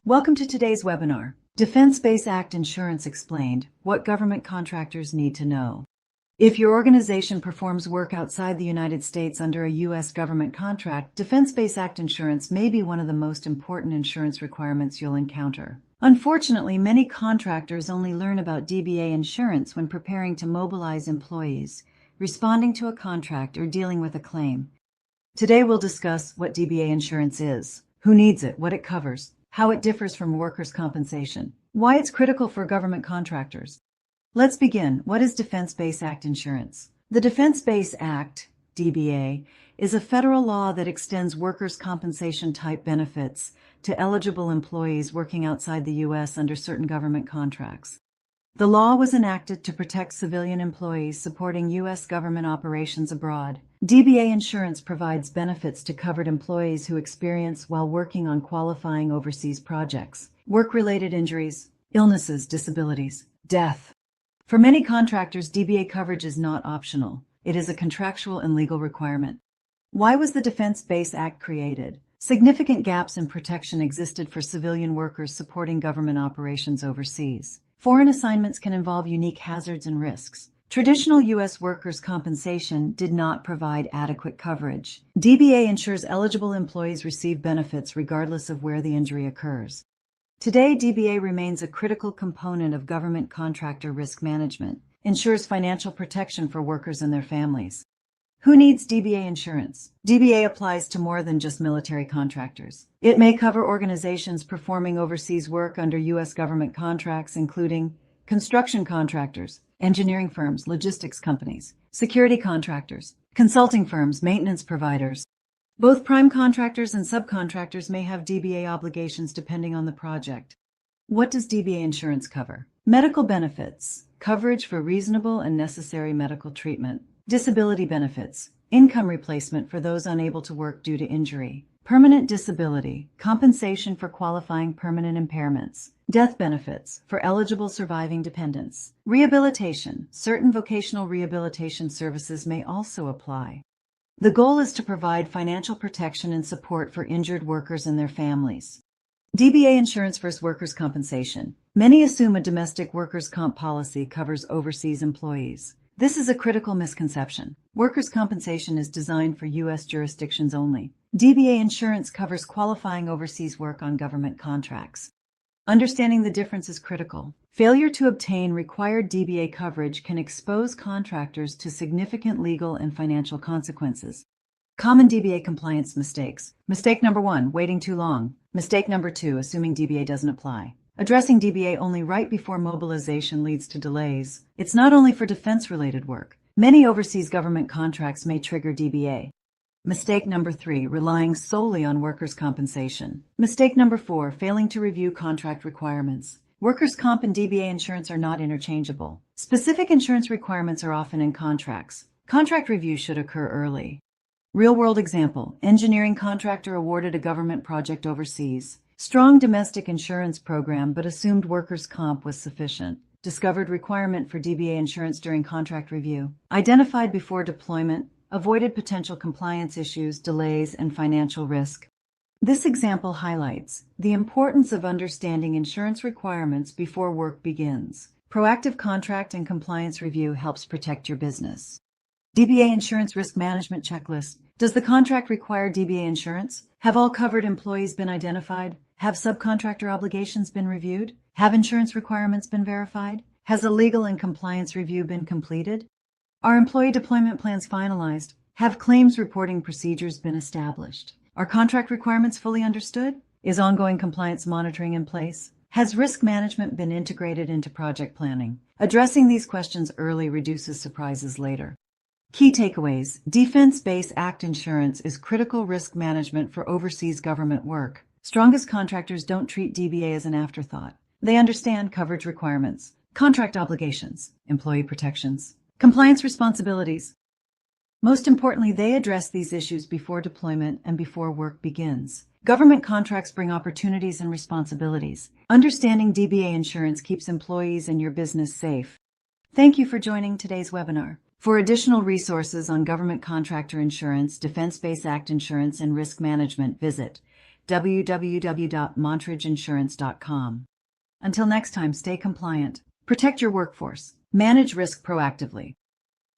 Welcome to today's webinar, Defense Base Act Insurance Explained, What Government Contractors Need to Know. If your organization performs work outside the United States under a U.S. government contract, Defense Base Act insurance may be one of the most important insurance requirements you'll encounter. Unfortunately, many contractors only learn about DBA insurance when preparing to mobilize employees, responding to a contract, or dealing with a claim. Today we'll discuss what DBA insurance is, who needs it, what it covers, how it differs from workers' compensation, why it's critical for government contractors. Let's begin. What is Defense Base Act insurance? The Defense Base Act, DBA, is a federal law that extends workers' compensation type benefits to eligible employees working outside the U.S. under certain government contracts. The law was enacted to protect civilian employees supporting U.S. government operations abroad. DBA insurance provides benefits to covered employees who experience while working on qualifying overseas projects, work-related injuries, illnesses, disabilities, death. For many contractors, DBA coverage is not optional. It is a contractual and legal requirement. Why was the Defense Base Act created? Significant gaps in protection existed for civilian workers supporting government operations overseas. Foreign assignments can involve unique hazards and risks. Traditional U.S. workers' compensation did not provide adequate coverage. DBA ensures eligible employees receive benefits regardless of where the injury occurs. Today, DBA remains a critical component of government contractor risk management, ensures financial protection for workers and their families. Who needs DBA insurance? DBA applies to more than just military contractors. It may cover organizations performing overseas work under U.S. government contracts, including construction contractors, engineering firms, logistics companies, security contractors, consulting firms, maintenance providers. Both prime contractors and subcontractors may have DBA obligations depending on the project. What does DBA insurance cover? Medical benefits, coverage for reasonable and necessary medical treatment. Disability benefits, income replacement for those unable to work due to injury. Permanent disability, compensation for qualifying permanent impairments. Death benefits for eligible surviving dependents. Rehabilitation, certain vocational rehabilitation services may also apply. The goal is to provide financial protection and support for injured workers and their families. DBA insurance versus workers' compensation. Many assume a domestic workers' comp policy covers overseas employees. This is a critical misconception. Workers' compensation is designed for U.S. jurisdictions only. DBA insurance covers qualifying overseas work on government contracts. Understanding the difference is critical. Failure to obtain required DBA coverage can expose contractors to significant legal and financial consequences. Common DBA compliance mistakes. Mistake number 1, waiting too long. Mistake number 2, assuming DBA doesn't apply. Addressing DBA only right before mobilization leads to delays. It's not only for defense-related work. Many overseas government contracts may trigger DBA. Mistake number 3, relying solely on workers' compensation. Mistake number 4, failing to review contract requirements. Workers' comp and DBA insurance are not interchangeable. Specific insurance requirements are often in contracts. Contract review should occur early. Real-world example, engineering contractor awarded a government project overseas. Strong domestic insurance program but assumed workers' comp was sufficient. Discovered requirement for DBA insurance during contract review. Identified before deployment. Avoided potential compliance issues, delays, and financial risk. This example highlights the importance of understanding insurance requirements before work begins. Proactive contract and compliance review helps protect your business. DBA insurance risk management checklist. Does the contract require DBA insurance? Have all covered employees been identified? Have subcontractor obligations been reviewed? Have insurance requirements been verified? Has a legal and compliance review been completed? Are employee deployment plans finalized? Have claims reporting procedures been established? Are contract requirements fully understood? Is ongoing compliance monitoring in place? Has risk management been integrated into project planning? Addressing these questions early reduces surprises later. Key takeaways. Defense Base Act insurance is critical risk management for overseas government work. Strongest contractors don't treat DBA as an afterthought. They understand coverage requirements, contract obligations, employee protections, compliance responsibilities. Most importantly, they address these issues before deployment and before work begins. Government contracts bring opportunities and responsibilities. Understanding DBA insurance keeps employees and your business safe. Thank you for joining today's webinar. For additional resources on government contractor insurance, Defense Base Act insurance, and risk management, visit www.montrageinsurance.com. Until next time, stay compliant, protect your workforce, manage risk proactively.